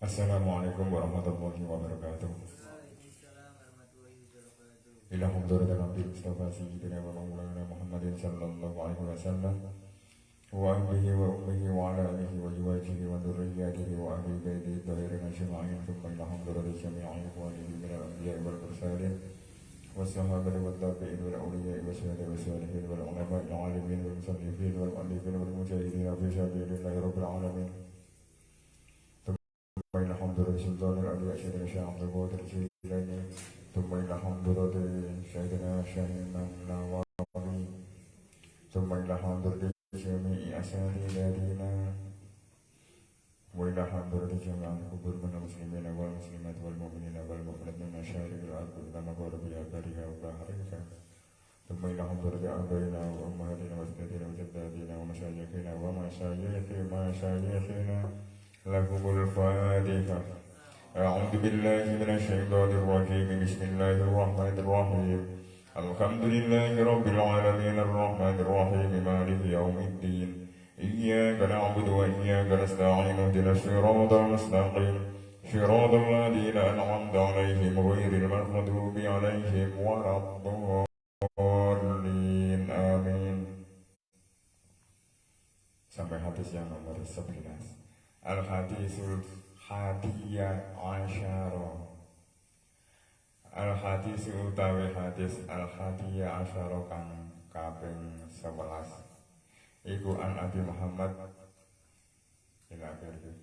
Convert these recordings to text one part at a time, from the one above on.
Assalamualaikum warahmatullahi wabarakatuh. Ila hamdulillah Nabi Mustafa Sayyidina wa Maulana Muhammadin sallallahu alaihi wasallam wa alihi wa ummihi wa ala alihi wa azwajihi wa dhurriyyatihi wa ahli baitihi tahirin ajma'in thumma ila hamdulillah jami'i ikhwanihi min al-anbiya'i wal mursalin was-sahabati wat-tabi'in wal awliya'i was-salihin was-salihin wal ulama'i al-alimin wal musannifin wal mu'allifin wal mujahidin fi sabilillahi rabbil alamin. ثم إلى حمد سلطان الأولياء سيدنا الشيخ عبد القادر الجيلاني ثم إلى حمد سيدنا الشيخ النووي ثم إلى حمد جميع أساتذتنا وإلى حمد جميع القبور من المسلمين والمسلمات والمؤمنين والمؤمنات من مشارق الأرض إلى مغاربها وبرها وبحرها ثم إلى حمد آبائنا وأمهاتنا وأجدادنا وجداتنا ومشايخنا ومشايخنا لكم الفاتحة. أعوذ بالله من الشيطان الرجيم. بسم الله الرحمن الرحيم. الحمد لله رب العالمين الرحمن الرحيم مالك يوم الدين. إياك نعبد وإياك نستعين اهدنا الصراط المستقيم صراط الذين أنعمت عليهم غير المغضوب عليهم ولا الضالين. Amin. Sampai hadis yang nomor 11. Al-hadisul hadiyah asyara. Al-hadisul utawi hadis al-hadiyah asyara kang kaping 11. Iku an Abi Muhammad ila akhirih.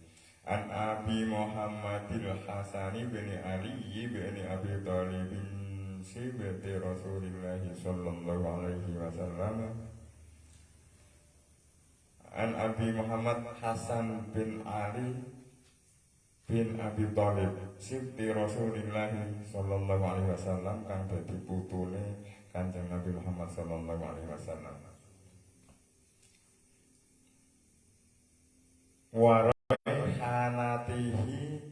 An Abi Muhammadil Hasani bin Ali bin Abi Thalib bin sibti Rasulillah sallallahu alaihi wasallam. An Abi Muhammad Hasan bin Ali bin Abi Thalib sibti Rasulillah sallallahu alaihi wasallam kang dadi putune Kanjeng Nabi Muhammad sallallahu alaihi wasallam. Wa raihanatihi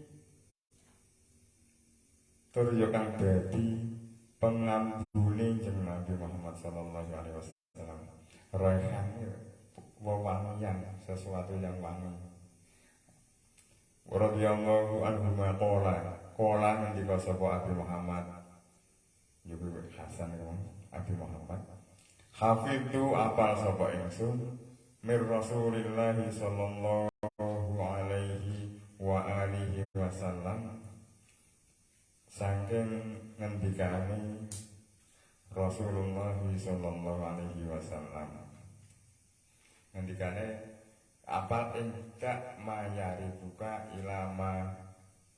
tur yo kang dadi pengambune Kanjeng Nabi Muhammad sallallahu alaihi wasallam. Raihane wewangian, sesuatu yang wangi. Radhiyallahu anhu qala ngendika sapa Abi Muhammad juga Hasan Abi Muhammad hafidhu apal sapa ingsun mir Rasulillah sallallahu alaihi wa alihi wasallam saking ngendikane Rasulullah sallallahu alaihi wasallam. Ngendikane apal ingkak mayari buka ilama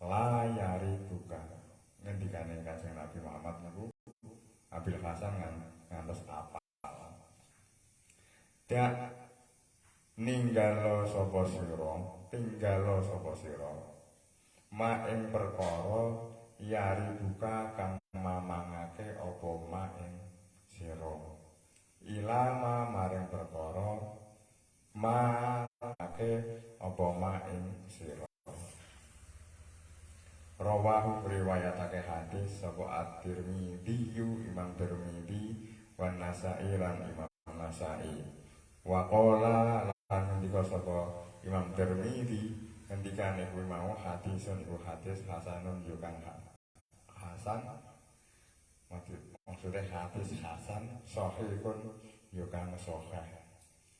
layari buka. Ngendikane Kanjeng Nabi Muhammad niku Abil Hasan ngantos apal. Dak ninggalo sapa sira, tinggalo sapa sira. Ma ing perkara yari buka kang mamangake apa ma ing sira. Ilama maring perkara ake apa ma ing sira. Rawahu riwayatake hadis sapa At-Tirmidzi Imam Tirmidzi wan Nasa'i lan Imam Nasa'i. Wa qala lan ngendika sapa Imam Tirmidzi ngendikane kuwi mau hadisun iku hadis hasanun yo kang hasan. Maksudnya hadis hasan sahihun yo kang sahih.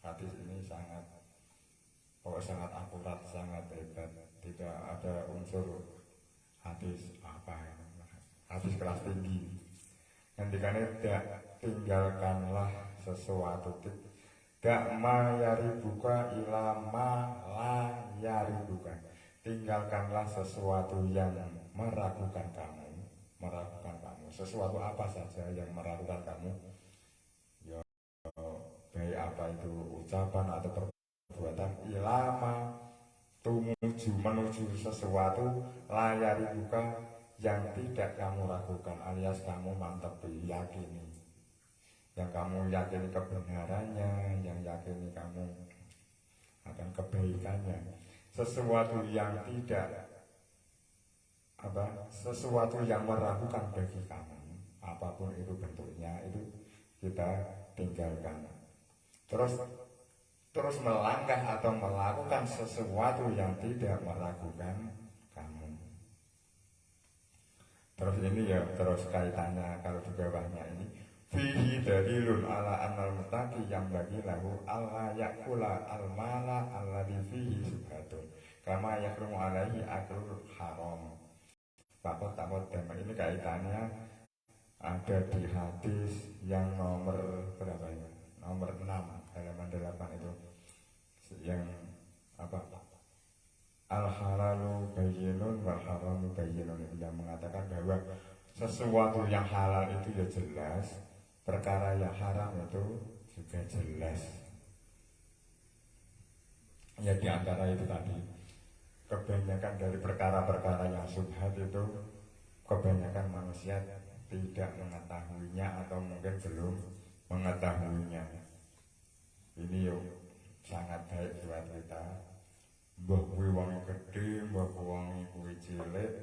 Hadis ini sangat akurat, sangat hebat. Tidak ada unsur hadis hadis kelas tinggi. Ngendikane dak tinggalkanlah sesuatu dak mayari buka ilama la yari buka. Tinggalkanlah sesuatu yang meragukan kamu. Sesuatu apa saja yang meragukan kamu. Baik apa itu ucapan atau perbuatan ilama menuju sesuatu layari buka yang tidak kamu ragukan alias kamu mantap yakini, yang kamu yakini kebenarannya, yang yakini kamu akan kebaikannya, sesuatu yang tidak sesuatu yang meragukan bagi kamu apapun itu bentuknya itu kita tinggalkan. Terus melangkah atau melakukan sesuatu yang tidak meragukan kamu. Terus ini ya terus kaitannya kalau di bawahnya ini fihi dalilun ala annal mutaqi yang bagi lahu alla yakula al mala alladhi fihi subhatun kama yakrumu alaihi aklul haram. Pakot takut dan ini kaitannya ada di hadis yang nomor berapa ya? Nomor 6 halaman 8 itu yang apa? Al halalu bayyinun wal haramu bayyinun, yang mengatakan bahwa sesuatu yang halal itu ya jelas, perkara yang haram itu juga jelas. Ya di antara itu tadi, kebanyakan dari perkara-perkara yang subhat itu kebanyakan manusia tidak mengetahuinya atau mungkin belum mengetahuinya. Ini yuk sangat baik buat kita. Mbah kuwi wong gedhe, mbah wong kuwi cilik,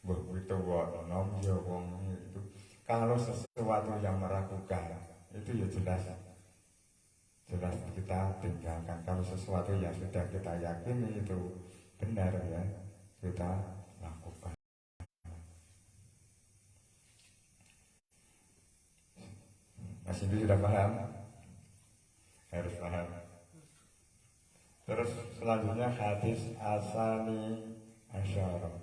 mbah kuwi tuwa enom ya wong itu. Kalau sesuatu yang meragukan itu ya jelas kita tinggalkan. Kalau sesuatu yang sudah kita yakini itu benar ya kita lakukan. Mas ini sudah paham? Harus paham. Terus selanjutnya hadis asani asyara.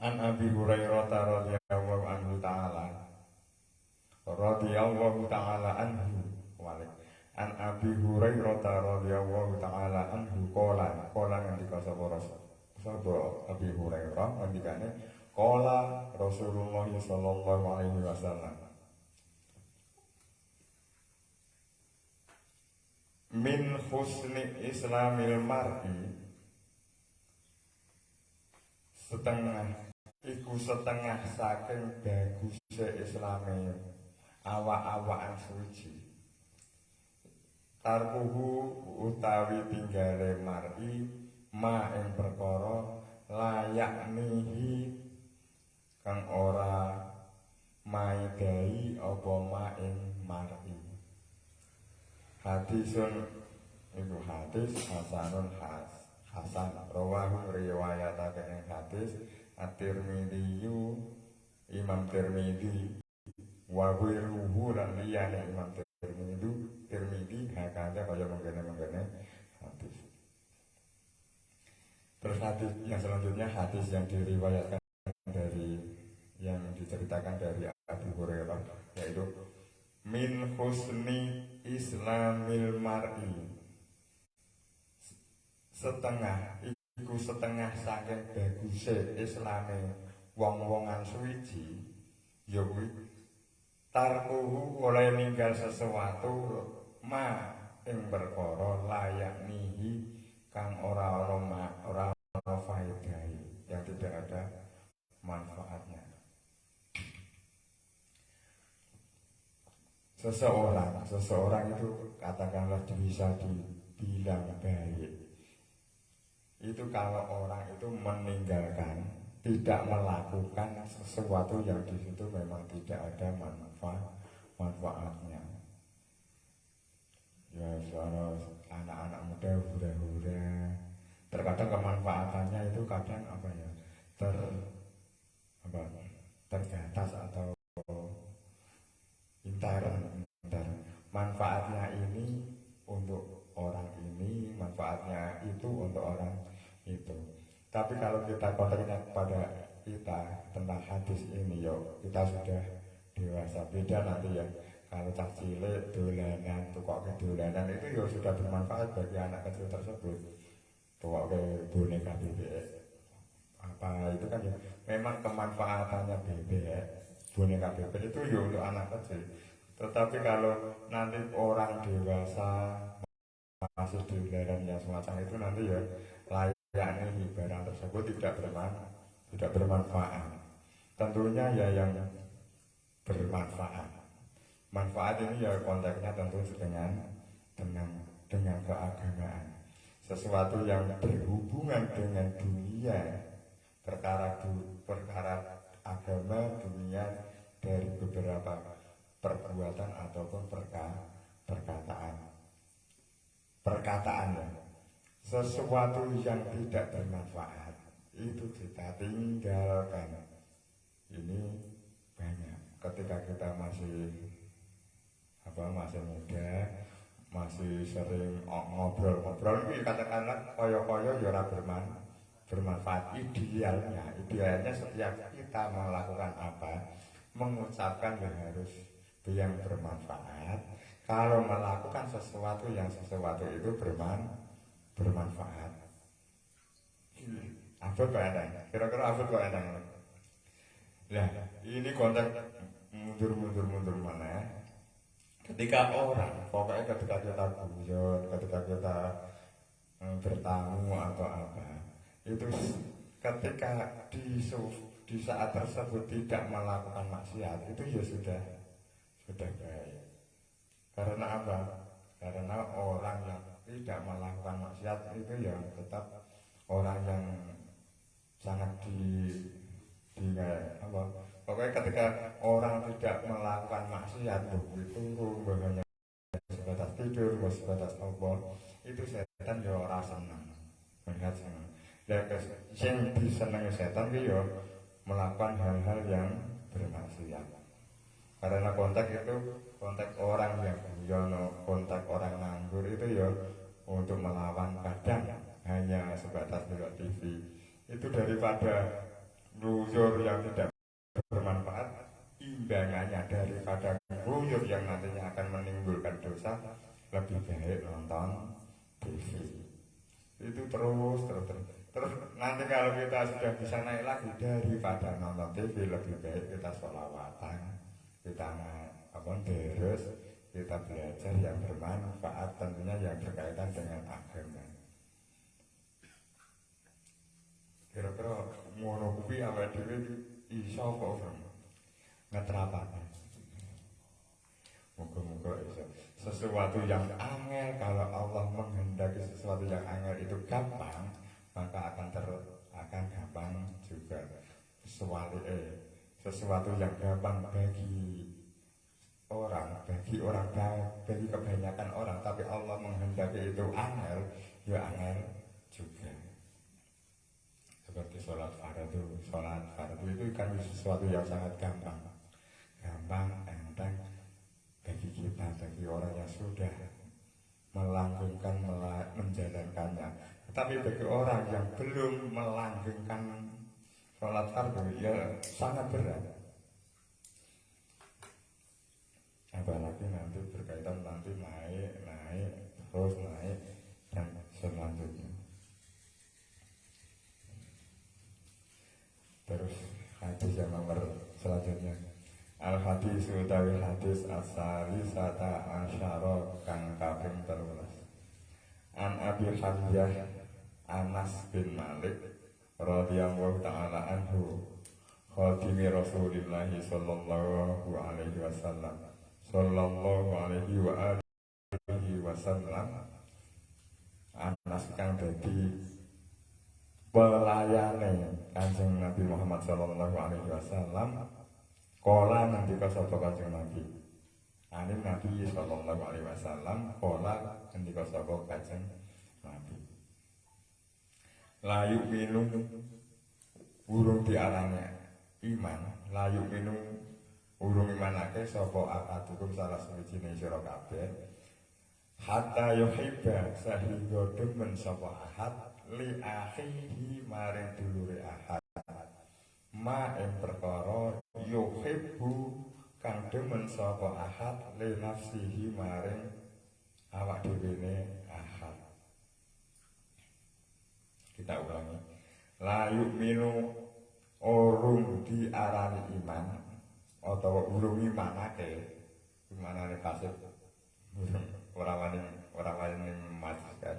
An Abi Hurairah radhiyallahu anhu ta'ala anhu walik. An Abi Hurairah radhiyallahu ta'ala anhu qala ngendika sapa Abi Hurairah ngendikane qala Rasulullah sallallahu alaihi wasallam min husni islamil mar'i setengah saking baguse islame awak-awakan suci tarkuhu utawi tinggale mar'i ma ing perkara layak nihi kang ora maidai apa ma ing mar'i. Hadisun itu hadis hasanun hasan rawahu riwayatake ing hadis At-Tirmidzi Imam Tirmidzi wa ghairuhu lan liyane Imam Tirmidzi hakane kaya mengene hadis. Terus hadis yang selanjutnya hadis yang diriwayatkan yang diceritakan dari Abu Hurairah yaitu min husni islamil mar'i setengah saking baguse islame wong-wongan suci ya kuwi tarkuhu oleh ninggal sesuatu ma ing perkara layak nihi kang ora faedahe yang tidak ada manfaatnya. Seseorang itu katakanlah bisa dibilang baik itu kalau orang itu meninggalkan, tidak melakukan sesuatu yang di situ memang tidak ada manfaatnya. Ya soal anak-anak muda hura-hura, terkadang kemanfaatannya itu kadang terbatas atau intern. Manfaatnya ini untuk orang ini, manfaatnya itu untuk orang itu. Tapi kalau kita konteksnya pada kita tentang hadis ini, kita sudah dewasa. Beda nanti ya. Kalau cah cilik dolanan, tukok ke dolanan itu sudah bermanfaat bagi anak kecil tersebut. Tukok ke boneka bebek apa itu kan memang kemanfaatannya bebek, boneka bebek itu untuk anak kecil. Tetapi kalau nanti orang dewasa masih dolanan yang semacam itu nanti layaknya barang tersebut tidak bermanfaat. Tentunya yang bermanfaat. Manfaat ini konteksnya tentu dengan keagamaan. Sesuatu yang berhubungan dengan dunia, perkara agama dunia dari beberapa perbuatan ataupun perkataan sesuatu yang tidak bermanfaat itu kita tinggalkan. Ini banyak ketika kita masih muda, masih sering ngobrol-ngobrol ini katakanlah koyo-koyo ya ora bermanfaat. Idealnya setiap kita melakukan apa, mengucapkan yang harus yang bermanfaat. Kalau melakukan sesuatu itu bermanfaat. Apa kok ada? Kira-kira apa kok ada? Nah, ini konteks mundur mana? Ketika ketika kita guyon, ketika kita bertamu atau apa, itu ketika di saat tersebut tidak melakukan maksiat, itu ya sudah baik. Karena apa? Karena orang yang tidak melakukan maksiat itu ya tetap orang yang sangat pokoknya ketika orang tidak melakukan maksiat itu hanya sebatas tidur, sebatas apa, itu setan ya ora senang, melihat senang. Dan yang disenangi setan itu ya melakukan hal-hal yang bermaksiat. Karena konteks orang yang guyono, konteks orang nganggur itu ya untuk melawan, kadang hanya sebatas nonton TV. Itu daripada guyon yang tidak bermanfaat, imbangannya daripada guyon yang nantinya akan menimbulkan dosa, lebih baik nonton TV. Itu terus nanti kalau kita sudah bisa naik lagi, daripada nonton TV lebih baik kita sholawatan, kita terus kita belajar yang bermanfaat, tentunya yang berkaitan dengan agama. Kira-kira ngono kuwi awake dhewe iso kok ngeterapake. Moga-moga iso. Sesuatu yang angel, kalau Allah menghendaki sesuatu yang angel itu gampang, maka akan gampang juga. Sesuatu yang gampang bagi kebanyakan orang, tapi Allah menghendaki itu angel, ya angel juga. Seperti sholat fardu itu kan sesuatu yang sangat gampang, enteng bagi kita, bagi orang yang sudah melanggengkan, menjalankannya. Tetapi bagi orang yang belum melanggengkan sholat fardu, ya sangat berat. Apalagi nanti berkaitan nanti naik dan selanjutnya. Terus hadis yang nomor selanjutnya, al-hadis utawi hadis as-salisata asyara kang kaping 13. An Abi Hamzah Anas bin Malik radhiyallahu ta'ala anhu, khadimi Rasulillah sallallahu alaihi wasallam Anas kang dadi pelayane Kanjeng Nabi Muhammad sallallahu alaihi wasallam, kala ngendika sapa Kanjeng Nabi. Nabi sallallahu alaihi wasallam kala ngendika sapa Kanjeng Nabi. Layu minum urung diarani iman, layu minum urung imanake sapa akadukum salah sawijine sira kabeh, hatta yuhibba sahingga demen sapa ahad li akhihi maring dulure ahad, ma ing perkara yuhibbu kang demen sapa ahad li nafsihi maring awak dhewene ahad. Kita ulangi, la yu'minu urung diarani iman atau urung imanake, imanane fasik, ora wani majikan.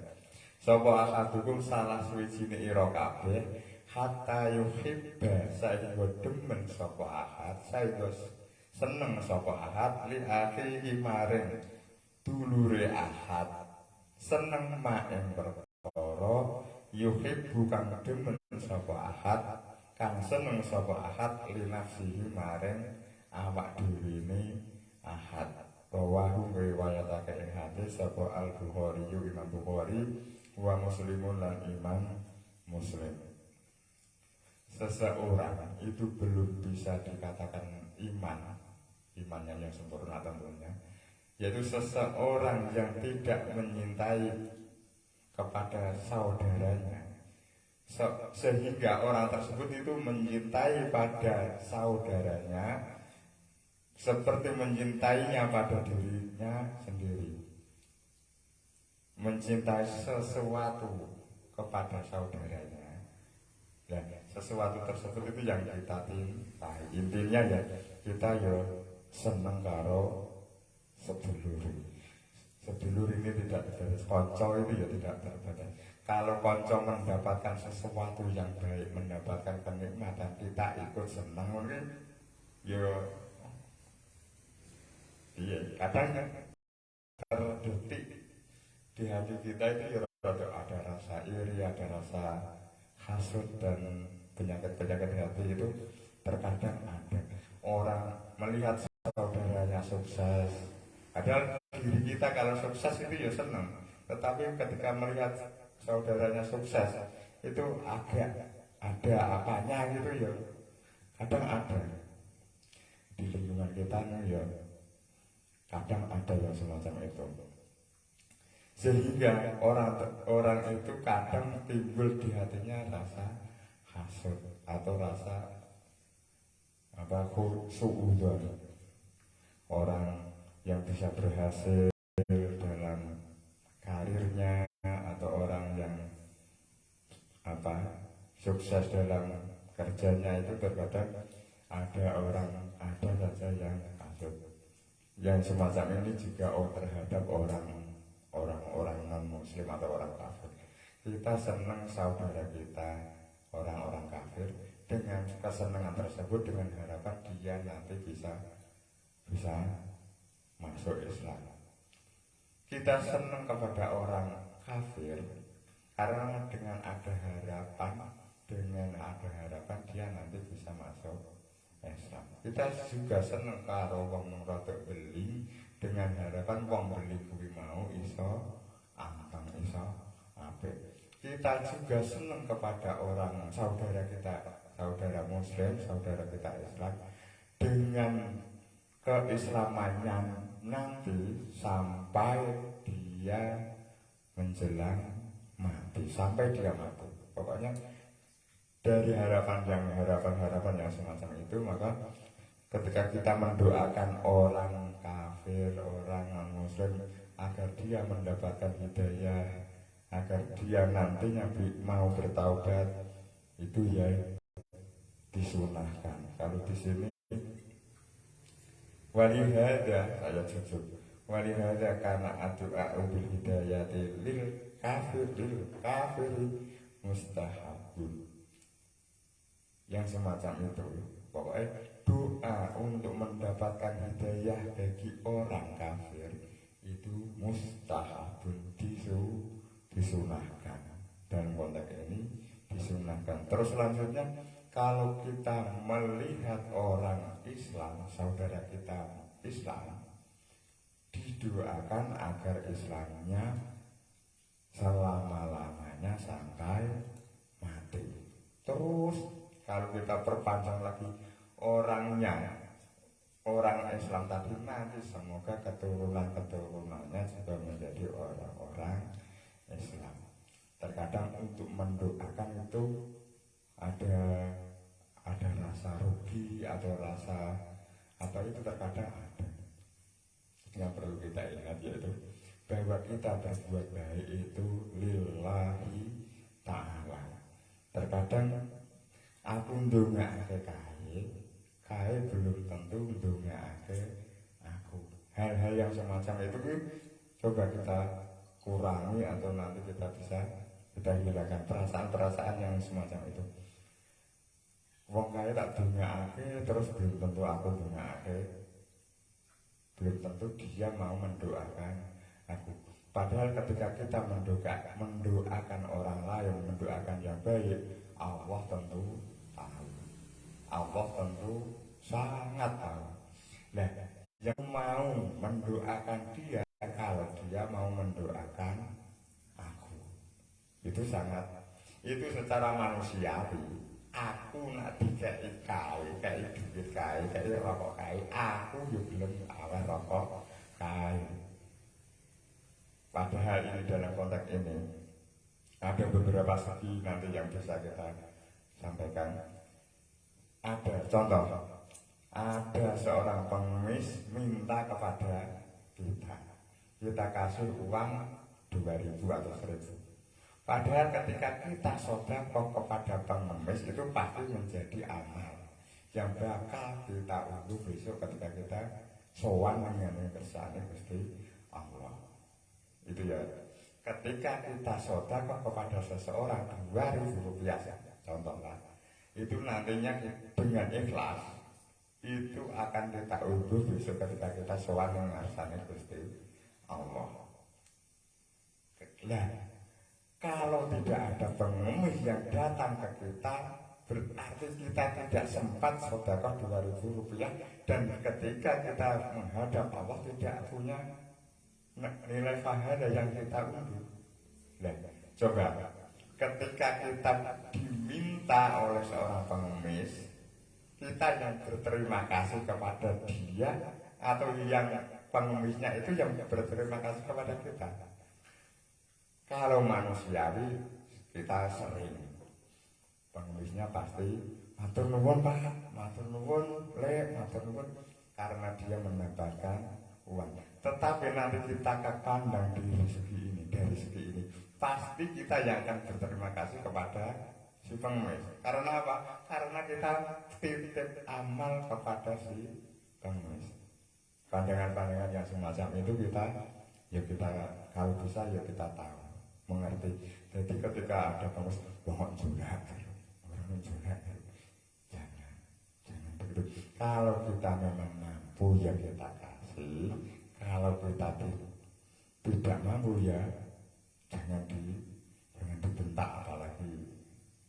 Sapa akadukum salah suwijine ira kabeh, hatta yuhibba saengga demen sapa ahad, saengga seneng sapa ahad li akhihi maring dulure ahad, seneng mak ing perkara yuhibbu kang demen sapa ahad, kang seneng sapa ahad li nafsihi maring awak dhewene ahad. Rawahu riwayatake ing hadis sapa Al-Bukhari, Imam Bukhari, wa Muslimun lan Imam Muslim. seseorang itu belum bisa dikatakan imannya yang sempurna tentunya, yaitu seseorang yang tidak menyintai kepada saudaranya, sehingga orang tersebut itu mencintai pada saudaranya seperti mencintainya pada dirinya sendiri, mencintai sesuatu kepada saudaranya. Dan sesuatu tersebut itu yang kita cintai. Intinya ya kita ya seneng karo sedulur. Sedulur ini tidak terbatas, konco itu ya tidak terbatas. Kalau konco mendapatkan sesuatu yang baik, mendapatkan kenikmatan, kita ikut senang mungkin ya iya, kadang terdetik di hati kita itu ya ada rasa iri, ada rasa hasut dan penyakit-penyakit hati itu terkadang ada. Orang melihat saudaranya sukses, padahal diri kita kalau sukses itu ya senang, tetapi ketika melihat saudaranya sukses itu agak ada apanya gitu ya, kadang ada di lingkungan kita ya, kadang ada yang semacam itu, sehingga orang itu kadang timbul di hatinya rasa hasud atau rasa suudzon. Orang yang bisa berhasil dalam karirnya atau orang yang sukses dalam kerjanya itu terkadang ada saja yang hasud. Yang semacam ini juga terhadap orang non muslim atau orang kafir. Kita senang saudara kita orang-orang kafir, dengan kesenangan tersebut dengan harapan dia nanti bisa masuk Islam. Kita senang kepada orang kafir karena dengan ada harapan dia nanti bisa masuk Islam. Kita juga senang karo wong rodok beli dengan harapan wong beli kuwi mau iso anteng, iso apik. Kita juga senang kepada orang saudara kita, saudara muslim, saudara kita Islam, dengan keislamannya nanti sampai dia menjelang mati, sampai dia mati. Pokoknya dari harapan yang semacam itu, maka ketika kita mendoakan orang kafir, orang non muslim agar dia mendapatkan hidayah, agar dia nantinya mau bertaubat, itu ya disunahkan. Kalau di sini walihada, saya jujur, walihada karena adu'a bil hidayati lil kafir mustahabun. Yang semacam itu, pokoknya doa untuk mendapatkan hidayah bagi orang kafir itu mustahabun, disunahkan. Dalam konteks ini disunahkan. Terus selanjutnya, kalau kita melihat orang Islam, saudara kita Islam, didoakan agar Islamnya selama-lamanya sampai mati. Terus kalau kita perpanjang lagi, orang Islam tadi nanti semoga keturunan-keturunannya juga menjadi orang-orang Islam. Terkadang untuk mendoakan itu ada rasa rugi atau rasa itu terkadang ada. Yang perlu kita ingat yaitu bahwa kita berbuat baik itu lillahi ta'ala. Terkadang aku ndongakake kae belum tentu ndongakake aku. Hal-hal yang semacam itu coba kita kurangi atau nanti kita hilangkan perasaan-perasaan yang semacam itu. Wong kae tak ndongakake terus belum tentu aku ndongakake. Belum tentu dia mau mendoakan aku. Padahal ketika kita mendoakan orang lain, mendoakan yang baik, Allah tentu tahu. Allah tentu sangat tahu. Nah, yang mau mendoakan dia, kalau dia mau mendoakan aku, itu secara manusiawi, aku nak dikei kae, kei duit kae, kei rokok kae, aku yo gelem aweh rokok kae. Padahal ini dalam konteks ini ada beberapa segi nanti yang bisa kita sampaikan. Ada contoh, ada seorang pengemis minta kepada kita kasih uang 2.000 atau 1.000. Padahal ketika kita sedekah kepada pengemis itu pasti menjadi amal yang bakal kita unduh besok ketika kita sowan mengenai kersane Gusti Allah. Itu ya. Ketika kita sedekah kepada seseorang 2.000 rupiah, contohnya, itu nantinya dengan ikhlas itu akan kita unduh besok ketika kita sowan mengarsane Gusti Allah. Nah, kalau tidak ada pengemis yang datang ke kita, berarti kita tidak sempat sedekah 2.000 rupiah, dan ketika kita menghadap Allah tidak punya nilai pahala yang kita unduh. Nah, coba ketika kita diminta oleh seorang pengemis, kita yang berterima kasih kepada dia atau yang pengemisnya itu yang berterima kasih kepada kita. Kalau manusiawi kita sering, pengemisnya pasti matur nuwun Pak, matur nuwun Le, matur nuwun, karena dia menambahkan uang. Tetapi nanti kita akan pandang dari segi ini, pasti kita yang akan berterima kasih kepada si pengemis. Karena apa? Karena kita titip amal kepada si pengemis. Pandangan-pandangan yang semacam itu kita kalau bisa ya kita tahu, mengerti. Jadi ketika ada pengemis bohong curhat, orang curhat, jangan begitu. Kalau kita memang mampu ya kita kasih. Kalau kita tidak mampu ya jangan dibentak, apalagi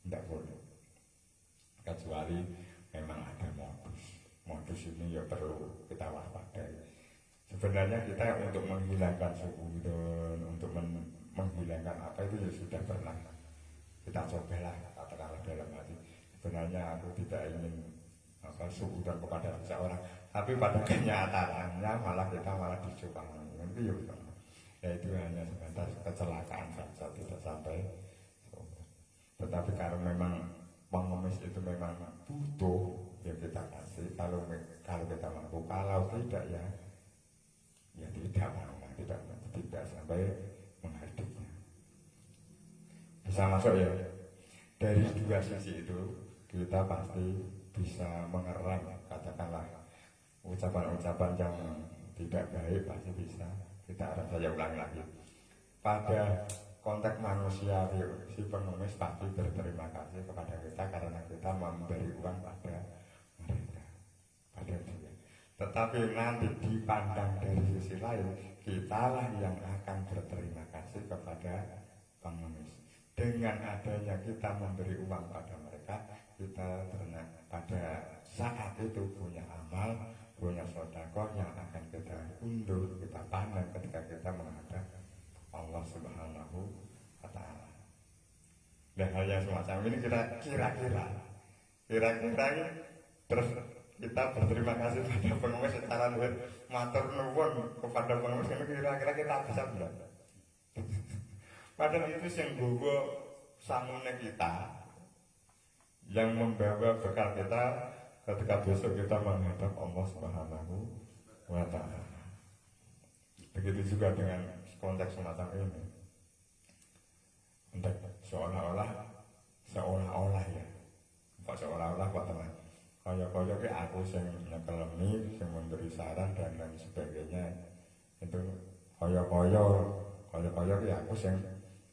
tidak boleh. Kecuali memang ada modus ini ya perlu kita waspadai. Sebenarnya kita untuk menghilangkan suudzon, untuk menghilangkan apa itu ya sudah pernah kita cobalah, katakanlah dalam hati. Sebenarnya aku tidak ingin suudzon kepada seseorang, tapi pada kenyataannya malah dicoba. Itu ya itu hanya sebatas kecelakaan saja, tidak sampai. Tetapi kalau memang pengemis itu memang butuh ya kita kasih. Kalau kita mampu, kalau tidak ya tidak sampai menghadapnya. Bisa masuk ya. Dari dua sisi itu kita pasti bisa mengerem, katakanlah ucapan-ucapan yang tidak baik pasti bisa kita harap saya ulangi lagi. Pada konteks manusia, si pengemis pasti berterima kasih kepada kita karena kita memberi uang pada mereka, pada dia. Tetapi nanti dipandang dari sisi lain, kitalah yang akan berterima kasih kepada pengemis. Dengan adanya kita memberi uang pada mereka, kita pada saat itu punya amal, punya sedekah yang akan kita undur, kita pandang ketika kita menghadap Allah Subhanahu wa Ta'ala. Dan hal yang semacam ini kira-kira terus kita berterima kasih pada pengemis secara luar, matur nuwun kepada pengemis, ini kira-kira kita bisa bilang. Padahal itu yang bawa sangunnya kita, yang membawa bekal kita ketika besok kita menghadap Allah Subhanahu wa Ta'ala. Begitu juga dengan konteks semacam ini. Untuk seolah-olah ya. Kok seolah-olah kok teman. Kaya-kaya ki aku sing nyekelemi, sing memberi saran dan lain sebagainya. Itu kaya-kaya ki aku sing.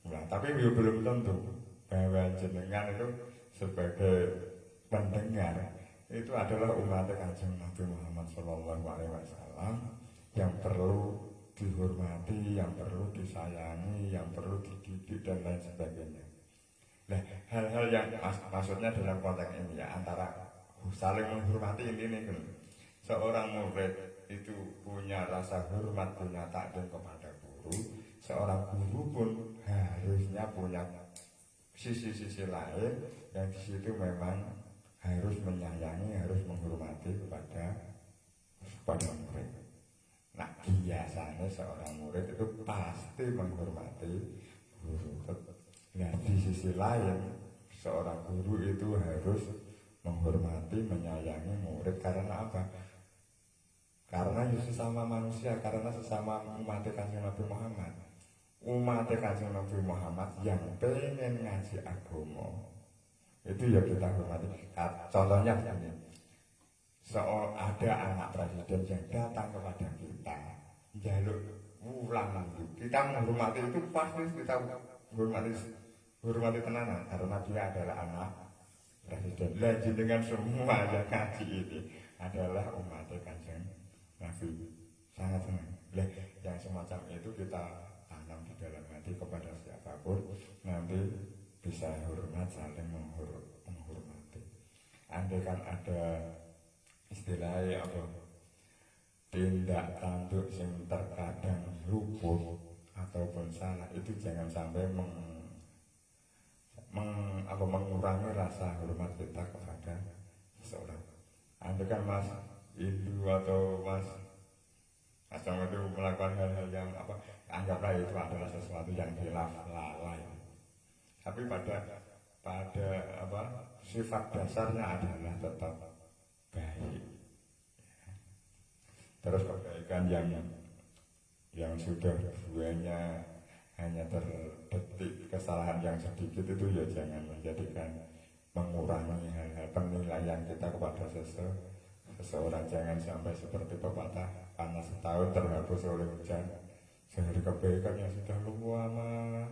Nah, tapi belum tentu bahwa jenengan itu sebagai pendengar itu adalah umat Kanjeng Nabi Muhammad SAW yang perlu dihormati, yang perlu disayangi, yang perlu dididik dan lain sebagainya. Nah, hal-hal yang maksudnya dalam konteks ini ya, antara saling menghormati ini kan. Seorang murid itu punya rasa hormat, punya takdim kepada guru. Seorang guru pun harusnya punya sisi-sisi lain yang di situ memang harus menyayangi, harus menghormati kepada murid. Nah, biasanya seorang murid itu pasti menghormati guru. Nah, di sisi lain seorang guru itu harus menghormati, menyayangi murid. Karena apa? Karena sesama manusia, karena sesama umat Kanjeng Nabi Muhammad. Umat Kanjeng Nabi Muhammad yang pengen ngaji agama itu ya kita hormati. Contohnya begini, ada anak presiden yang datang kepada kita jaluk ulang itu, kita menghormati itu pasti kita hormati tenanan karena dia adalah anak presiden. Lanjut dengan semua yang ngaji ini adalah umat Kanjeng Nabi, sangat senang. Yang semacam itu kita tanam di dalam hati kepada siapapun, nanti bisa hormat, saling menghormati. Andai kan ada istilahnya apa, tindak tanduk yang terkadang luput ataupun salah, itu jangan sampai mengurangi rasa hormat kita kepada seseorang. Andai kan Mas Ibu atau Mas Acong itu melakukan hal-hal yang anggaplah itu adalah sesuatu yang khilaf lalai, tapi pada sifat dasarnya adalah tetap baik. Terus kebaikan yang sudah buahnya hanya terdetik kesalahan yang sedikit itu ya jangan menjadikan mengurangi hal-hal penilaian kita kepada seseorang. Jangan sampai seperti pepatah, panas setahun terhapus oleh hujan. Sehari kebaikan yang sudah lama,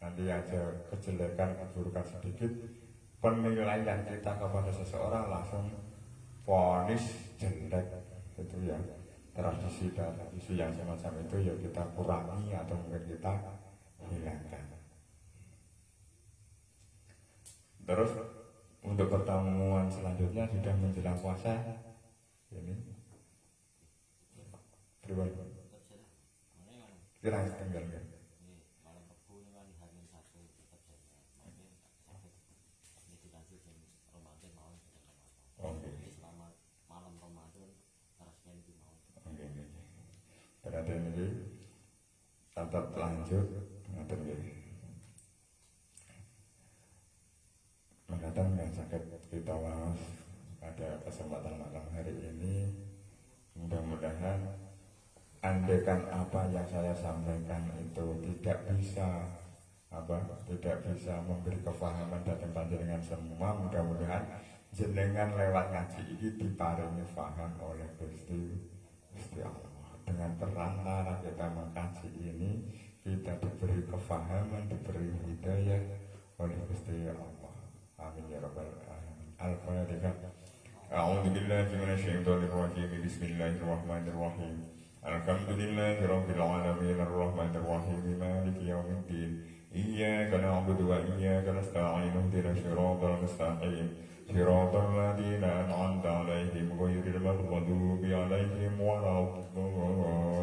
nanti aja kejelekan, keburukan sedikit, penilaian kita kepada seseorang langsung vonis jelek. Itu ya tradisi yang semacam itu ya kita kurangi atau mungkin kita hilangkan. Terus untuk pertemuan selanjutnya sudah menjelang puasa ini pribadi kira tenggal ya. Berarti ini tetap lanjut ngatur gini. Mendatang yang sakit kita maaf pada kesempatan malam hari ini. Mudah-mudahan andaikan apa yang saya sampaikan itu tidak bisa memberi kefahaman datang panjenengan semua, mudah-mudahan jenengan lewat ngaji ini diparingi faham oleh Gusti Allah. Dengan perantara kita mengkaji ini, kita diberi kefahaman, diberi hidayah oleh Gusti Allah. Amin ya rabbal alamin. Al-Fatihah. A'udzu billahi minasyaitonir rajim. Bismillahirrahmanirrahim. Alhamdulillahi rabbil alamin arrahmanir rahim maliki yaumiddin. Iyyaka na'budu wa iyyaka nasta'in. Ihdinas siratal mustaqim. Siratal ladzina an'amta 'alaihim ghairil maghdubi 'alaihim waladdallin.